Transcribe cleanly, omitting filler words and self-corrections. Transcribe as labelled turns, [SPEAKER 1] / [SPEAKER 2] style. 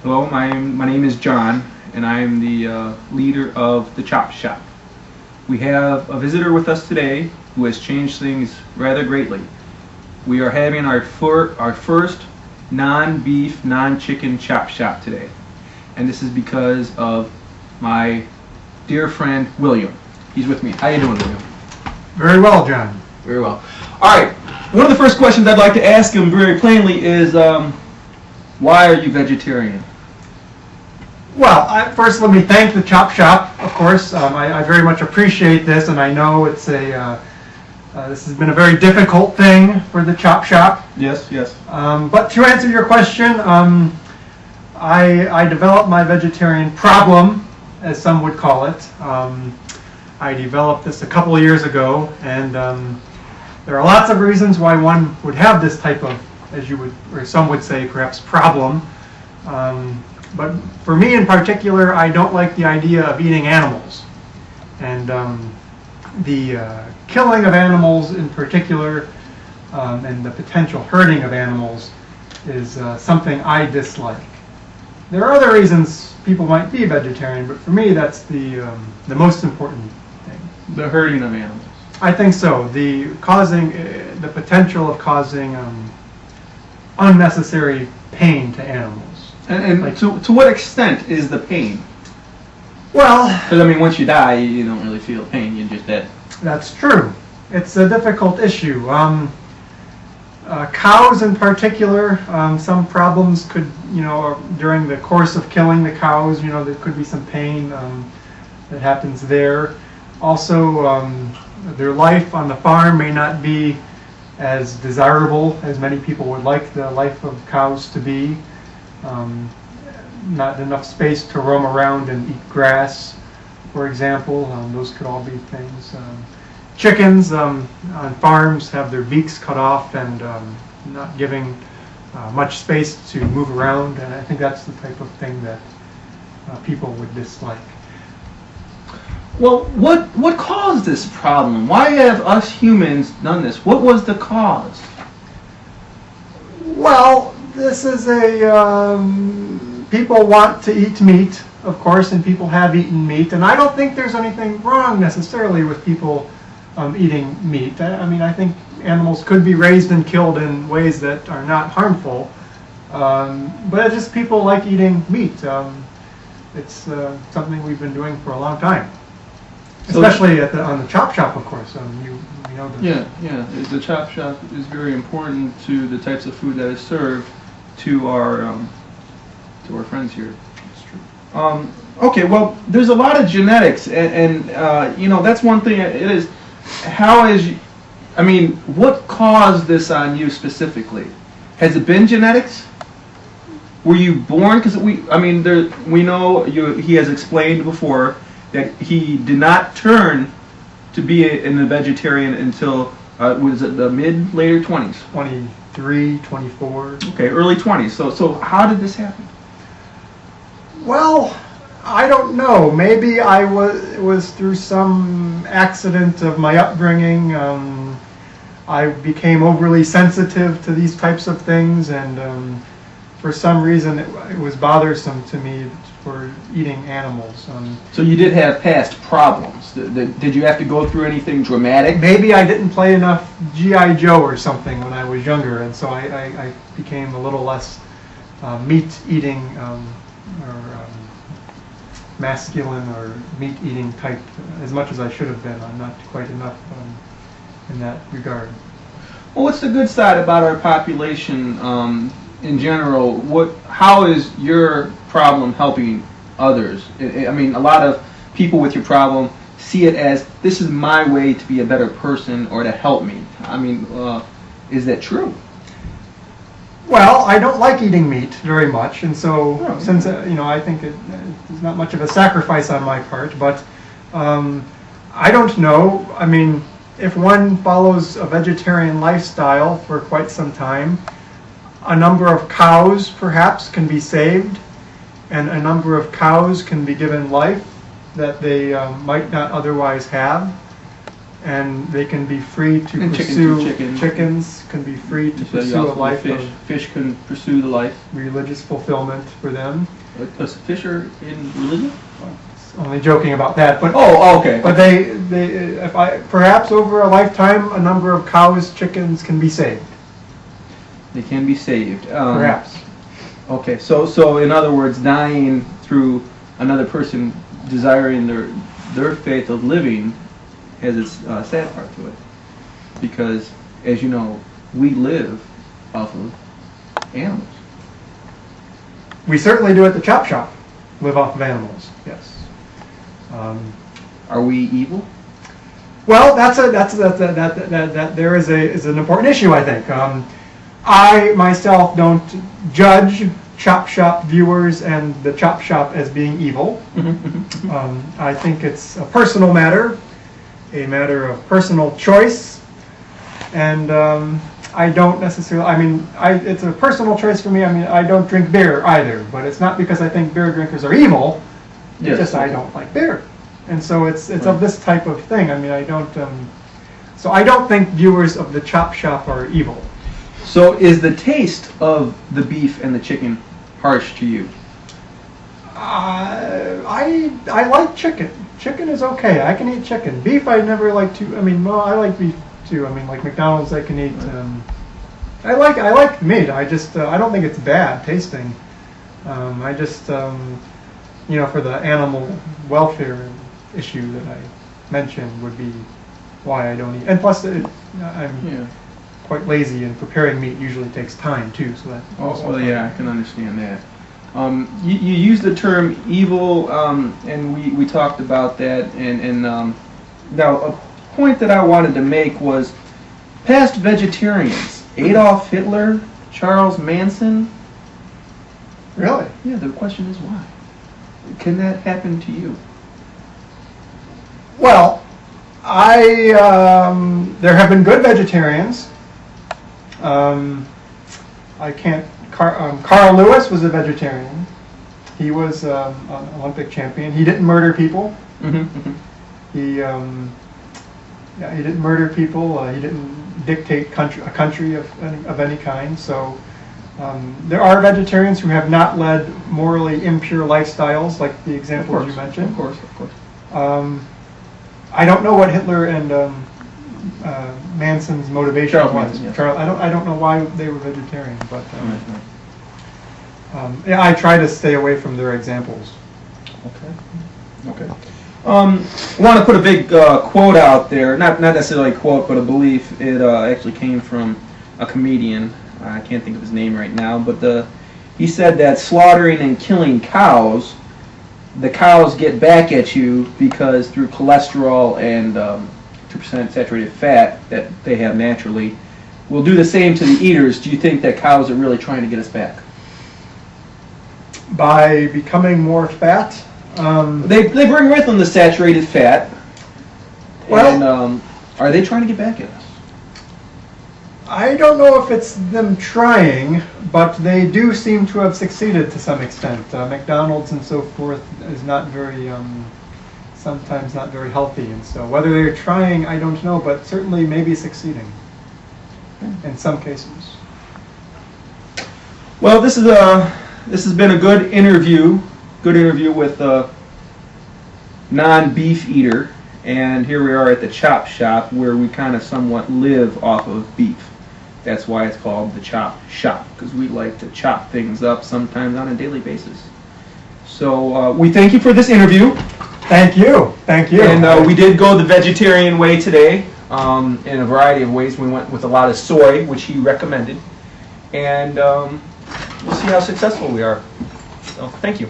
[SPEAKER 1] Hello, my name is John, and I am the leader of the Chop Shop. We have a visitor with us today who has changed things rather greatly. We are having our first non-beef, non-chicken chop shop today, and this is because of my dear friend William. He's with me. How you doing, William?
[SPEAKER 2] Very well, John.
[SPEAKER 1] Very well. All right. One of the first questions I'd like to ask him very plainly is, why are you vegetarian?
[SPEAKER 2] Well, first let me thank the Chop Shop, of course. I very much appreciate this, and I know it's this has been a very difficult thing for the Chop Shop.
[SPEAKER 1] Yes, yes.
[SPEAKER 2] But to answer your question, I developed my vegetarian problem, as some would call it. I developed this a couple of years ago, and there are lots of reasons why one would have this type of, as you would, or some would say, perhaps problem. But for me in particular, I don't like the idea of eating animals. And the killing of animals in particular, and the potential hurting of animals is something I dislike. There are other reasons people might be vegetarian, but for me that's the most important thing.
[SPEAKER 1] The hurting of animals.
[SPEAKER 2] I think so. The potential of causing unnecessary pain to animals.
[SPEAKER 1] And like, to what extent is the pain?
[SPEAKER 2] Well,
[SPEAKER 1] because I mean, once you die, you don't really feel pain. You're just dead.
[SPEAKER 2] That's true. It's a difficult issue. Cows in particular, some problems could, during the course of killing the cows, there could be some pain that happens there. Also, their life on the farm may not be as desirable as many people would like the life of cows to be. Not enough space to roam around and eat grass, for example. Those could all be things. Chickens on farms have their beaks cut off and not giving much space to move around, and I think that's the type of thing that people would dislike.
[SPEAKER 1] Well, what caused this problem? Why have us humans done this? What was the cause?
[SPEAKER 2] Well, this is people want to eat meat, of course, and people have eaten meat, and I don't think there's anything wrong necessarily with people eating meat. I think animals could be raised and killed in ways that are not harmful, but it's just people like eating meat. It's something we've been doing for a long time, especially on the Chop Shop, of course. You know this.
[SPEAKER 1] Yeah. The Chop Shop is very important to the types of food that is served to our friends here.
[SPEAKER 2] That's true.
[SPEAKER 1] Okay, well, there's a lot of genetics, and that's one thing. It is, what caused this on you specifically? Has it been genetics? Were you born? Because we know he has explained before that he did not turn to be a vegetarian until was it the later 20s?
[SPEAKER 2] 23, 24.
[SPEAKER 1] Okay, early 20s. So how did this happen?
[SPEAKER 2] Well, I don't know. Maybe it was through some accident of my upbringing. I became overly sensitive to these types of things, and for some reason it was bothersome to me for eating animals.
[SPEAKER 1] So you did have past problems. Did you have to go through anything dramatic?
[SPEAKER 2] Maybe I didn't play enough G.I. Joe or something when I was younger, and so I became a little less meat-eating or masculine or meat-eating type as much as I should have been. I'm not quite enough in that regard.
[SPEAKER 1] Well, what's the good side about our population in general? How is your problem helping others? A lot of people with your problem see it as, this is my way to be a better person or to help me. Is that true?
[SPEAKER 2] Well, I don't like eating meat very much, and so since I think it's not much of a sacrifice on my part, but I don't know. If one follows a vegetarian lifestyle for quite some time, a number of cows perhaps can be saved, and a number of cows can be given life that they might not otherwise have. and they can be free to
[SPEAKER 1] And
[SPEAKER 2] pursue.
[SPEAKER 1] chickens.
[SPEAKER 2] Chickens can be free to
[SPEAKER 1] You said
[SPEAKER 2] pursue
[SPEAKER 1] you
[SPEAKER 2] a
[SPEAKER 1] also
[SPEAKER 2] life
[SPEAKER 1] fish.
[SPEAKER 2] of
[SPEAKER 1] Fish can pursue the life.
[SPEAKER 2] religious fulfillment for them.
[SPEAKER 1] Fish are in religion?
[SPEAKER 2] Only joking about that, but
[SPEAKER 1] Okay.
[SPEAKER 2] but if perhaps over a lifetime, a number of cows, chickens can be saved.
[SPEAKER 1] They can be saved.
[SPEAKER 2] Perhaps.
[SPEAKER 1] Okay, so in other words, dying through another person desiring their faith of living has its sad part to it, because as you know, we live off of animals.
[SPEAKER 2] We certainly do at the chop shop. Live off of animals. Yes.
[SPEAKER 1] Are we evil?
[SPEAKER 2] Well, that there is an important issue, I think. I myself don't judge chop shop viewers and the chop shop as being evil. I think it's a personal matter, a matter of personal choice, and I don't necessarily. I mean, it's a personal choice for me. I mean, I don't drink beer either, but it's not because I think beer drinkers are evil. It's just I don't like beer, and so it's
[SPEAKER 1] Right.
[SPEAKER 2] of this type of thing. I mean, I don't. So I don't think viewers of the chop shop are evil.
[SPEAKER 1] So is the taste of the beef and the chicken harsh to you?
[SPEAKER 2] I like chicken. Chicken is okay. I can eat chicken. Beef I never like to. I mean, well, I like beef too. I mean, like McDonald's, I can eat. I like meat. I just I don't think it's bad tasting. I just for the animal welfare issue that I mentioned would be why I don't eat. And plus, I'm quite lazy, and preparing meat usually takes time too. So that.
[SPEAKER 1] Well, yeah, I can understand that. You used the term evil, and we talked about that. And now a point that I wanted to make was past vegetarians: Adolf Hitler, Charles Manson.
[SPEAKER 2] Really?
[SPEAKER 1] Yeah. The question is why. Can that happen to you?
[SPEAKER 2] Well, there have been good vegetarians. I can't. Carl Lewis was a vegetarian. He was an Olympic champion. He didn't murder people. He didn't murder people. He didn't dictate a country of any kind. So there are vegetarians who have not led morally impure lifestyles, like the examples you mentioned.
[SPEAKER 1] Of course.
[SPEAKER 2] I don't know what Hitler and Manson's motivation
[SPEAKER 1] Charles
[SPEAKER 2] was.
[SPEAKER 1] Manson, yeah.
[SPEAKER 2] I don't know why they were vegetarian, but I try to stay away from their examples.
[SPEAKER 1] Okay. I want to put a big quote out there. Not necessarily a quote, but a belief. It actually came from a comedian. I can't think of his name right now, but he said that slaughtering and killing cows, the cows get back at you because through cholesterol and 2% saturated fat that they have naturally, will do the same to the eaters. Do you think that cows are really trying to get us back?
[SPEAKER 2] By becoming more fat?
[SPEAKER 1] They bring with them the saturated fat.
[SPEAKER 2] Well,
[SPEAKER 1] and are they trying to get back at us?
[SPEAKER 2] I don't know if it's them trying, but they do seem to have succeeded to some extent. McDonald's and so forth is not very, sometimes not very healthy, and so whether they're trying, I don't know, but certainly maybe succeeding in some cases.
[SPEAKER 1] Well, this has been a good interview with a non-beef eater, and here we are at the Chop Shop, where we kind of somewhat live off of beef. That's why it's called the Chop Shop, because we like to chop things up sometimes on a daily basis. So we thank you for this interview.
[SPEAKER 2] Thank you.
[SPEAKER 1] And we did go the vegetarian way today in a variety of ways. We went with a lot of soy, which he recommended, and we'll see how successful we are. So thank you.